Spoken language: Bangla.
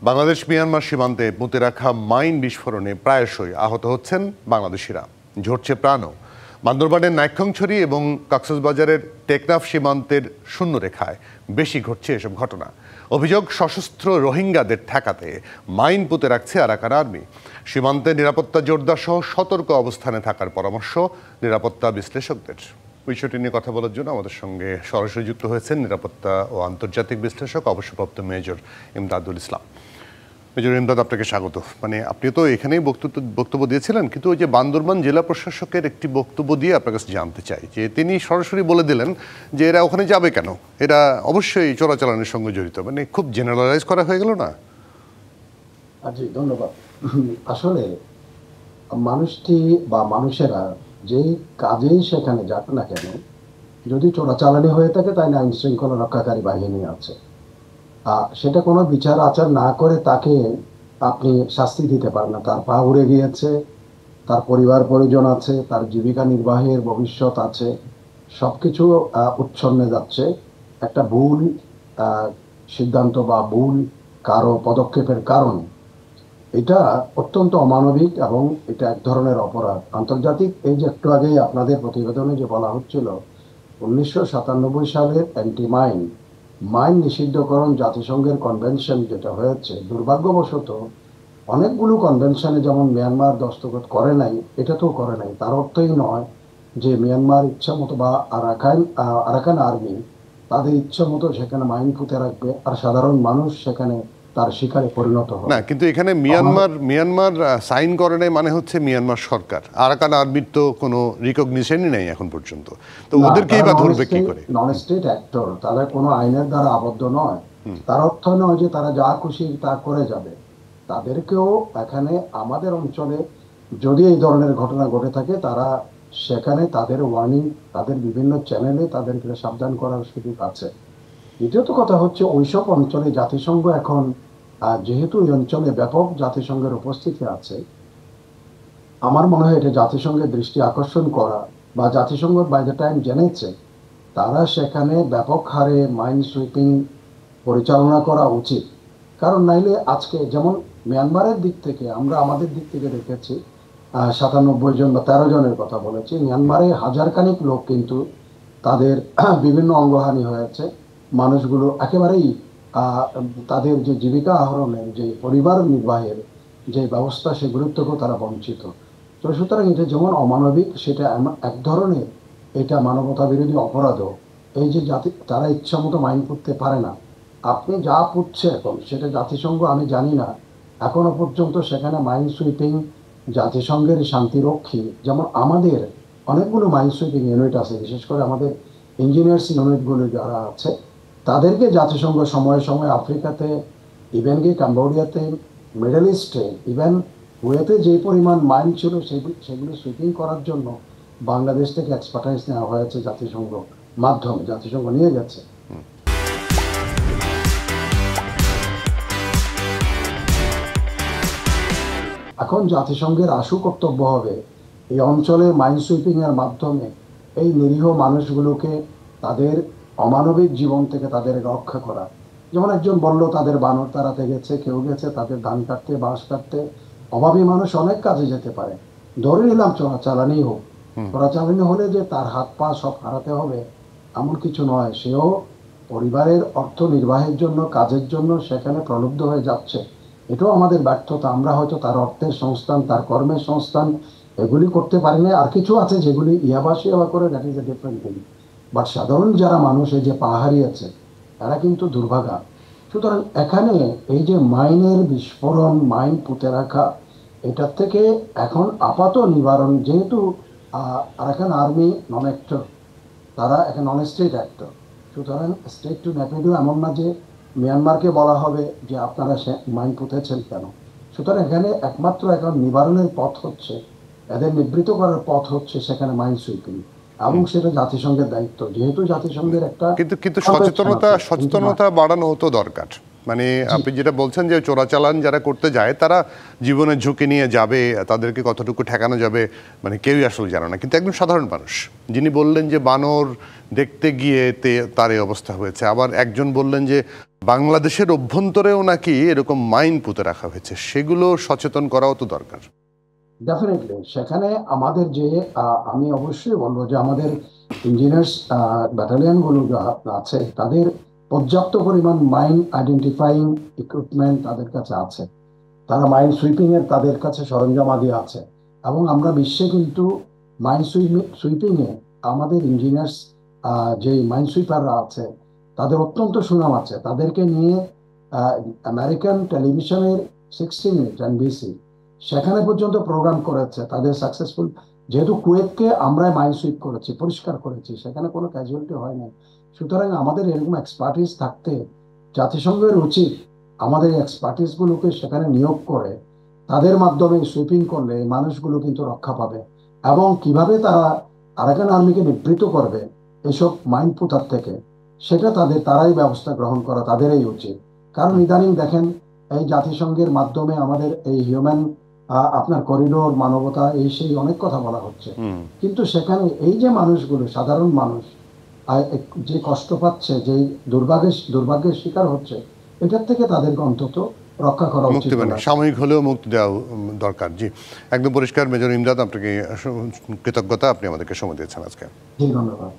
বাংলাদেশ মিয়ানমার সীমান্তে পুঁতে রাখা মাইন বিস্ফোরণে প্রায়শই আহত হচ্ছেন বাংলাদেশিরা, ঝরছে প্রাণও। বান্দরবানের নাইক্ষ্যংছড়ি এবং কক্সবাজারের টেকনাফ সীমান্তের শূন্যরেখায় বেশি ঘটছে এসব ঘটনা। অভিযোগ, সশস্ত্র রোহিঙ্গাদের ঠেকাতে মাইন পুঁতে রাখছে আরাকান আর্মি। সীমান্তে নিরাপত্তা জোরদার সহ সতর্ক অবস্থানে থাকার পরামর্শ নিরাপত্তা বিশ্লেষকদের। বিষয়টি নিয়ে কথা বলার জন্য আমাদের সঙ্গে সরাসরি যুক্ত হয়েছেন নিরাপত্তা ও আন্তর্জাতিক বিশ্লেষক অবসরপ্রাপ্ত মেজর ইমদাদুল ইসলাম। মেজর ইমদাদ, আপনাকে স্বাগত। আপনি তো এখানেই বক্তব্য দিয়েছিলেন, কিন্তু ওই যে বান্দরবান জেলা প্রশাসকের একটি বক্তব্য দিয়ে আপনার কাছে জানতে চাই যে তিনি সরাসরি বলে দিলেন যে এরা ওখানে যাবে কেন, এরা অবশ্যই চোরাচালানের সঙ্গে জড়িত। খুব জেনারেলাইজ করা হয়ে গেল না? জি, ধন্যবাদ। আসলে মানুষটি বা মানুষেরা যেই কাজেই সেখানে যাক না কেন, যদি চোরাচালানি হয়ে থাকে তাহলে আইন শৃঙ্খলা রক্ষাকারী বাহিনী আছে। সেটা কোনো বিচার আচার না করে তাকে আপনি শাস্তি দিতে পারেন না। তার পা উড়ে গিয়েছে, তার পরিবার পরিজন আছে, তার জীবিকা নির্বাহের ভবিষ্যৎ আছে, সবকিছু উচ্ছন্নে যাচ্ছে একটা ভুল সিদ্ধান্ত বা ভুল কারো পদক্ষেপের কারণে। এটা অত্যন্ত অমানবিক এবং এটা এক ধরনের অপরাধ। আন্তর্জাতিক, এই যে একটু আগেই আপনাদের প্রতিবেদনে যে বলা হচ্ছিল 1997 সালের অ্যান্টি মাইন নিষিদ্ধকরণ জাতিসংঘের কনভেনশন যেটা হয়েছে, দুর্ভাগ্যবশত অনেকগুলো কনভেনশনে যেমন মিয়ানমার দস্তখত করে নাই, এটা তো করে নাই। তার অর্থই নয় যে মিয়ানমার ইচ্ছা মতো বা আরাকান আর্মি তাদের ইচ্ছা মতো সেখানে মাইন পুঁতে রাখবে আর সাধারণ মানুষ সেখানে তার শিকারে পরিণত হবে না। কিন্তু এখানে মিয়ানমার সাইন করে নাই মানে হচ্ছে মিয়ানমার সরকার। আরাকান আর্মির তো কোনো রিকগনিশনই নাই এখন পর্যন্ত, তো ওদেরকেই বা ধরবে কি করে? নন স্টেট অ্যাক্টর, তারা কোনো আইনের দ্বারা আবদ্ধ নয়। তার অর্থ নয় যে তারা যা খুশি তা করে যাবে। তাদেরকেও এখানে আমাদের অঞ্চলে যদি এই ধরনের ঘটনা ঘটে থাকে, তারা সেখানে তাদের ওয়ার্নিং, তাদের বিভিন্ন চ্যানেলে তাদেরকে সাবধান করার সুযোগ আছে। দ্বিতীয়ত কথা হচ্ছে, ওইসব অঞ্চলে জাতিসংঘ এখন যেহেতু এই অঞ্চলে ব্যাপক জাতিসংঘের উপস্থিতি আছে, আমার মনে হয় এটা জাতিসংঘের দৃষ্টি আকর্ষণ করা বা জাতিসংঘ বাই দ্য টাইম জেনেছে, তারা সেখানে ব্যাপক হারে মাইন সুইপিং পরিচালনা করা উচিত। কারণ নাইলে আজকে যেমন মিয়ানমারের দিক থেকে আমরা আমাদের দিক থেকে দেখেছি 97 জন বা 13 জনের কথা বলেছি। মিয়ানমারে হাজারখানিক লোক কিন্তু তাদের বিভিন্ন অঙ্গহানি হয়েছে। মানুষগুলো একেবারেই তাদের যে জীবিকা আহরণের, যে পরিবার নির্বাহের যে ব্যবস্থা, সেগুলোর থেকেও তারা বঞ্চিত। তো সুতরাং এটা যেমন অমানবিক, সেটা এক ধরনের এটা মানবতা বিরোধী অপরাধও। এই যে তারা ইচ্ছা মতো মাইন পুঁততে পারে না। আপনি যা পুঁতছে এখন সেটা জাতিসংঘ, আমি জানি না এখনো পর্যন্ত সেখানে মাইন সুইপিং জাতিসংঘের শান্তিরক্ষী, যেমন আমাদের অনেকগুলো মাইন সুইপিং ইউনিট আছে, বিশেষ করে আমাদের ইঞ্জিনিয়ার্স ইউনিটগুলো যারা আছে, তাদেরকে জাতিসংঘ সময়ে সময়ে আফ্রিকাতে, ইভেন কি কম্বোডিয়াতে, মিডল ইস্টে, ইভেন কুয়েতে যে পরিমাণ মাইন ছিল সেগুলো সুইপিং করার জন্য বাংলাদেশ থেকে এক্সপার্টাইজ নেওয়া হয়েছে জাতিসংঘ মাধ্যমে, জাতিসংঘ নিয়ে গেছে। এখন জাতিসংঘের আশু কর্তব্য হবে এই অঞ্চলে মাইন সুইপিং এর মাধ্যমে এই নিরীহ মানুষগুলোকে তাদের অমানবিক জীবন থেকে তাদের রক্ষা করা। যেমন একজন বলল তাদের বানর তাড়াতে গেছে, কেউ গেছে তাদের ধান কাটতে, বাঁশ কাটতে। অভাবী মানুষ অনেক কাজে যেতে পারে। ধরে নিলাম চোরাচালানি হোক, চোরাচালানি হলে যে তার হাত পা সব হারাতে হবে এমন কিছু নয়। সেও পরিবারের অর্থ নির্বাহের জন্য, কাজের জন্য সেখানে প্রলুব্ধ হয়ে যাচ্ছে। এটাও আমাদের ব্যর্থতা। আমরা হয়তো তার অর্থের সংস্থান, তার কর্মের সংস্থান এগুলি করতে পারি না। আর কিছু আছে যেগুলি ইয়াবা করে, that is a different thing. But সাধারণ যারা মানুষ এই যে পা হারিয়েছে, তারা কিন্তু দুর্ভাগা। সুতরাং এখানে এই যে মাইনের বিস্ফোরণ, মাইন পুঁতে রাখা, এটার থেকে এখন আপাত নিবারণ, যেহেতু আরাকান আর্মি নন অ্যাক্টর, তারা এখন নন স্টেট অ্যাক্টর। সুতরাং স্টেট টু ন্যাপিডো এমন না যে মিয়ানমারকে বলা হবে যে আপনারা মাইন পুঁতেছেন কেন। সুতরাং এখানে একমাত্র এখন নিবারণের পথ হচ্ছে, এদের নিবৃত্ত করার পথ হচ্ছে সেখানে মাইন সুইপিং, এবং সেটা জাতিসংঘের দায়িত্ব। যেহেতু জাতিসংঘের একটা কিন্তু সচেতনতা বাড়ানো তো দরকার। মানে আপনি যেটা বলছেন যে চোরাচালান যারা করতে যায় তারা জীবনের ঝুঁকি নিয়ে যাবে, তাদেরকে কতটুকু ঠেকানো যাবে মানে কেউই আসলে জানে না। কিন্তু একদম সাধারণ মানুষ যিনি বললেন যে বানর দেখতে গিয়ে তার এই অবস্থা হয়েছে, আবার একজন বললেন যে বাংলাদেশের অভ্যন্তরেও নাকি এরকম মাইন পুঁতে রাখা হয়েছে, সেগুলো সচেতন করাও তো দরকার। ডেফিনেটলি সেখানে আমাদের যে আমি অবশ্যই বলবো যে আমাদের ইঞ্জিনিয়ার্স ব্যাটালিয়ন গুলো যা আছে তাদের পর্যাপ্ত পরিমাণ মাইন আইডেন্টিফাইং ইকুইপমেন্ট তাদের কাছে আছে, তারা মাইন সুইপিং এর তাদের কাছে সরঞ্জামাদি আছে। এবং আমরা বিশ্বে কিন্তু মাইন সুইপিং এ আমাদের ইঞ্জিনিয়ার্স যে মাইন সুইপাররা আছে তাদের অত্যন্ত সুনাম আছে। তাদেরকে নিয়ে আমেরিকান টেলিভিশনের 60 মিনিট এনবিসি সেখানে পর্যন্ত প্রোগ্রাম করেছে তাদের সাকসেসফুল, যেহেতু কুয়েতকে আমরা মাইন সুইপ করেছি, পরিষ্কার করেছি, সেখানে কোনো ক্যাজুয়ালিটি হয় না। সুতরাং আমাদের এরকম এক্সপার্টিস থাকতে জাতিসংঘের উচিত আমাদের এক্সপার্টিস গুলোকে সেখানে নিয়োগ করে তাদের মাধ্যমে সুইপিং করলে এই মানুষগুলো কিন্তু রক্ষা পাবে। এবং কিভাবে তারা আরাকান আর্মিকে নিবৃত্ত করবে এসব মাইন পুতার থেকে, সেটা তারাই ব্যবস্থা গ্রহণ করা তাদেরই উচিত। কারণ ইদানিং দেখেন এই জাতিসংঘের মাধ্যমে আমাদের এই হিউম্যান আপনার করিডোর, মানবতা, এই সেই অনেক কথা বলা হচ্ছে, কিন্তু সেখানে এই যে মানুষগুলো সাধারণ মানুষ যে কষ্ট পাচ্ছে, যে দুর্ভাগ্যের শিকার হচ্ছে, এটার থেকে তাদেরকে অন্তত রক্ষা করা উচিত, সাময়িক হলেও মুক্তি দেওয়া দরকার। জি, একদম পরিষ্কার। মেজর ইমদাদ, আপনাকে কৃতজ্ঞতা, আপনি আমাদেরকে সময় দিয়েছেন আজকে। জি, ধন্যবাদ।